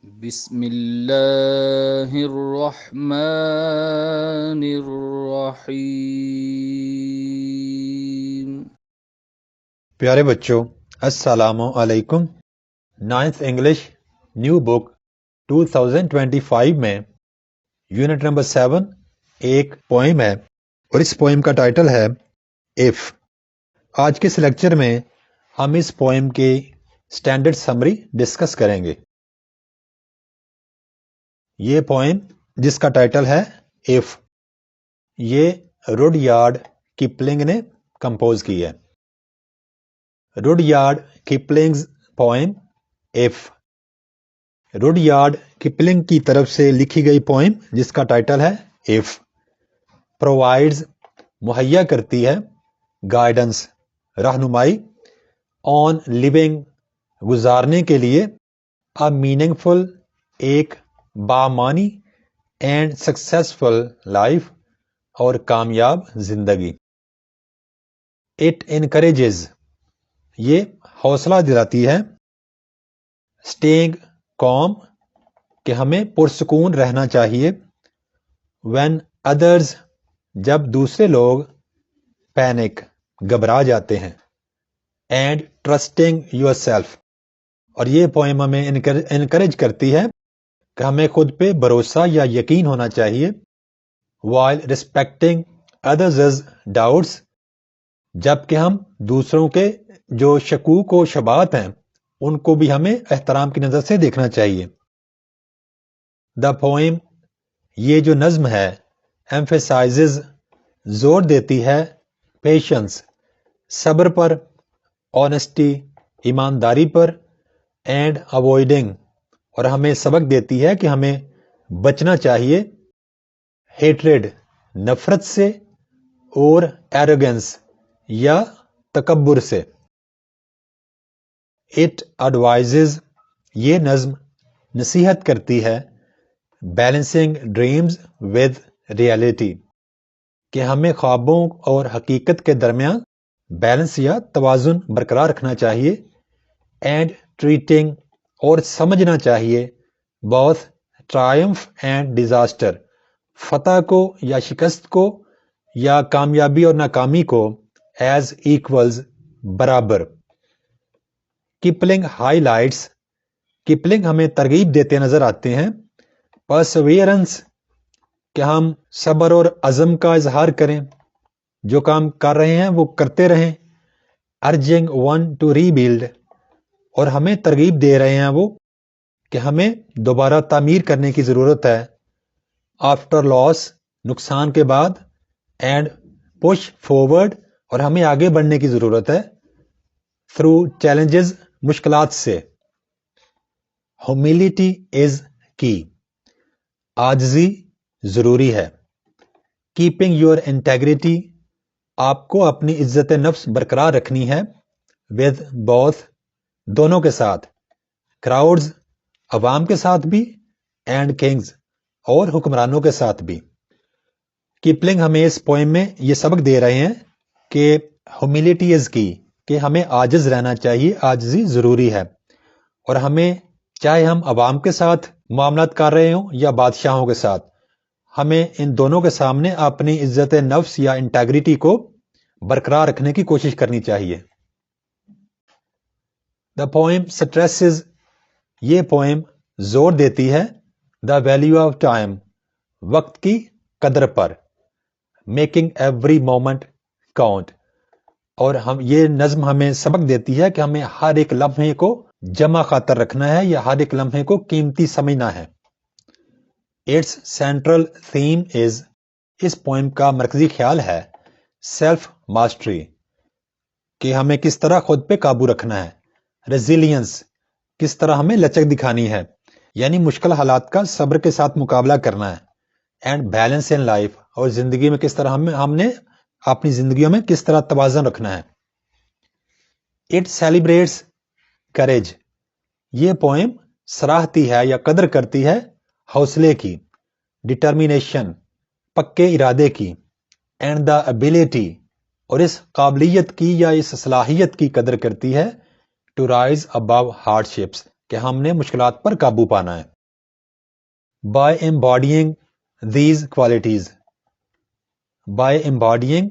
بسم اللہ الرحمن الرحیم۔ پیارے بچوں، السلام علیکم۔ 9th انگلش نیو بک 2025 میں یونٹ نمبر 7 ایک پوئم ہے اور اس پوئم کا ٹائٹل ہے اف۔ آج کے اس لیکچر میں ہم اس پوئم کی سٹینڈرڈ سمری ڈسکس کریں گے۔ یہ پوئم جس کا ٹائٹل ہے اف، یہ روڈیارڈ کپلنگ نے کمپوز کی ہے۔ روڈیارڈ کپلنگز پوئم اف، روڈیارڈ کپلنگ کی طرف سے لکھی گئی پوئم جس کا ٹائٹل ہے اف، پرووائڈز مہیا کرتی ہے، گائیڈنس رہنمائی، آن لیونگ گزارنے کے لیے، اے میننگ فل ایک بامعنی، اینڈ سکسیسفل لائف اور کامیاب زندگی۔ اٹ انکریجز یہ حوصلہ دلاتی ہے، اسٹیئنگ کام کہ ہمیں پرسکون رہنا چاہیے، وین ادرز جب دوسرے لوگ پینک گھبرا جاتے ہیں، اینڈ ٹرسٹنگ یور سیلف اور یہ پوئم ہمیں انکریج کرتی ہے کہ ہمیں خود پہ بھروسہ یا یقین ہونا چاہیے، وائل ریسپیکٹنگ ادرز ڈاؤٹس جبکہ ہم دوسروں کے جو شکوک و شبہات ہیں ان کو بھی ہمیں احترام کی نظر سے دیکھنا چاہیے۔ دا پوئم یہ جو نظم ہے ایمفیسائزز زور دیتی ہے، پیشنس صبر پر، آنیسٹی ایمانداری پر، اینڈ اوائڈنگ اور ہمیں سبق دیتی ہے کہ ہمیں بچنا چاہیے، ہیٹریڈ نفرت سے، اور ایروگنس یا تکبر سے۔ اٹ ایڈوائزز یہ نظم نصیحت کرتی ہے، بیلنسنگ ڈریمز ود ریئلٹی کہ ہمیں خوابوں اور حقیقت کے درمیان بیلنس یا توازن برقرار رکھنا چاہیے، اینڈ ٹریٹنگ اور سمجھنا چاہیے، بوتھ ٹرائمف اینڈ ڈیزاسٹر فتح کو یا شکست کو یا کامیابی اور ناکامی کو ایز ایکولز برابر۔ کپلنگ ہائی لائٹس کپلنگ ہمیں ترغیب دیتے نظر آتے ہیں، پرسویئرنس کہ ہم صبر اور عزم کا اظہار کریں، جو کام کر رہے ہیں وہ کرتے رہیں، urging one to re blood اور ہمیں ترغیب دے رہے ہیں وہ کہ ہمیں دوبارہ تعمیر کرنے کی ضرورت ہے، آفٹر لاس نقصان کے بعد، اینڈ پش فارورڈ اور ہمیں آگے بڑھنے کی ضرورت ہے، تھرو چیلنجز مشکلات سے۔ ہیوملٹی از کی عاجزی ضروری ہے، کیپنگ یور انٹیگریٹی آپ کو اپنی عزت نفس برقرار رکھنی ہے، ود بوتھ دونوں کے ساتھ، کراؤڈز عوام کے ساتھ بھی، اینڈ کنگز اور حکمرانوں کے ساتھ بھی۔ کپلنگ ہمیں اس پوئم میں یہ سبق دے رہے ہیں کہ ہیوملٹی از کی کہ ہمیں عاجز رہنا چاہیے، عاجزی ضروری ہے، اور ہمیں چاہے ہم عوام کے ساتھ معاملات کر رہے ہوں یا بادشاہوں کے ساتھ، ہمیں ان دونوں کے سامنے اپنی عزت نفس یا انٹیگریٹی کو برقرار رکھنے کی کوشش کرنی چاہیے۔ دا پوئم سٹریسز یہ پوئم زور دیتی ہے، دا ویلیو آف ٹائم وقت کی قدر پر، میکنگ ایوری مومنٹ کاؤنٹ اور یہ نظم ہمیں سبق دیتی ہے کہ ہمیں ہر ایک لمحے کو جمع خاطر رکھنا ہے یا ہر ایک لمحے کو قیمتی سمجھنا ہے۔ اٹس سینٹرل تھیم از اس پوئم کا مرکزی خیال ہے، سیلف ماسٹری کہ ہمیں کس طرح خود پہ قابو رکھنا ہے، ریزیلینس کس طرح ہمیں لچک دکھانی ہے یعنی مشکل حالات کا صبر کے ساتھ مقابلہ کرنا ہے، اینڈ بیلنس ان لائف اور زندگی میں کس طرح ہم نے اپنی زندگیوں میں کس طرح توازن رکھنا ہے۔ اٹ سیلیبریٹس کریج یہ پوئم سراہتی ہے یا قدر کرتی ہے حوصلے کی، ڈٹرمینیشن پکے ارادے کی، اینڈ دا ابیلٹی اور اس قابلیت کی یا اس صلاحیت کی قدر کرتی ہے، to rise above hardships کہ ہم نے مشکلات پر قابو پانا ہے۔ By embodying these qualities, by embodying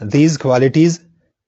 these qualities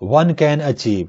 one can achieve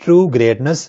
true greatness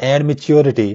and maturity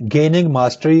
gaining mastery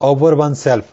over oneself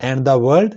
and the world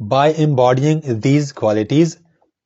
by embodying these qualities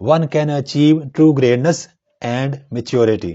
one can achieve true greatness and maturity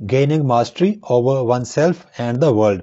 gaining mastery over oneself and the world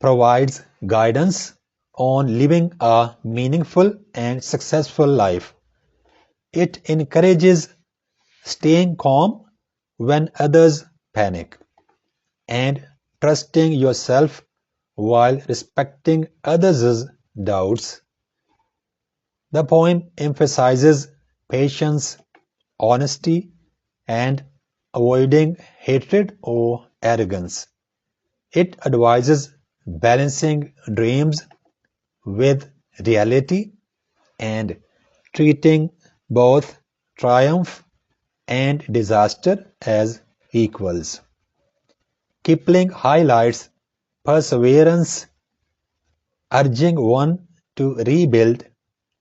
provides guidance on living a meaningful and successful life. It encourages staying calm when others panic and trusting yourself while respecting others' doubts. The poem emphasizes patience, honesty, and avoiding hatred or arrogance. It advises balancing dreams with reality and treating both triumph and disaster as equals. Kipling highlights perseverance, urging one to rebuild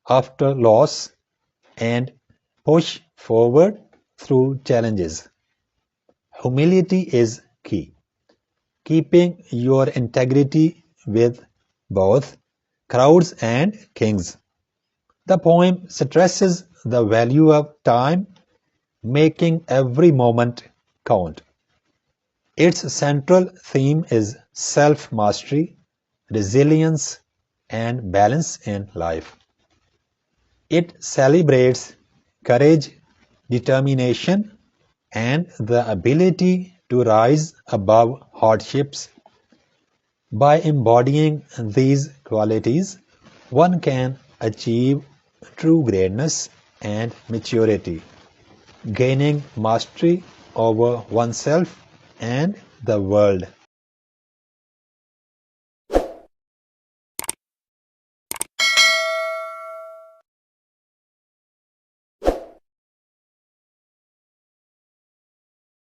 after loss and push forward through challenges. Humility is key. Keeping your integrity with both crowds and kings. The poem stresses the value of time, making every moment count. Its central theme is self-mastery, resilience, and balance in life. It celebrates courage, determination, and the ability to rise above hardships. By embodying these qualities, one can achieve true greatness and maturity, gaining mastery over oneself and the world.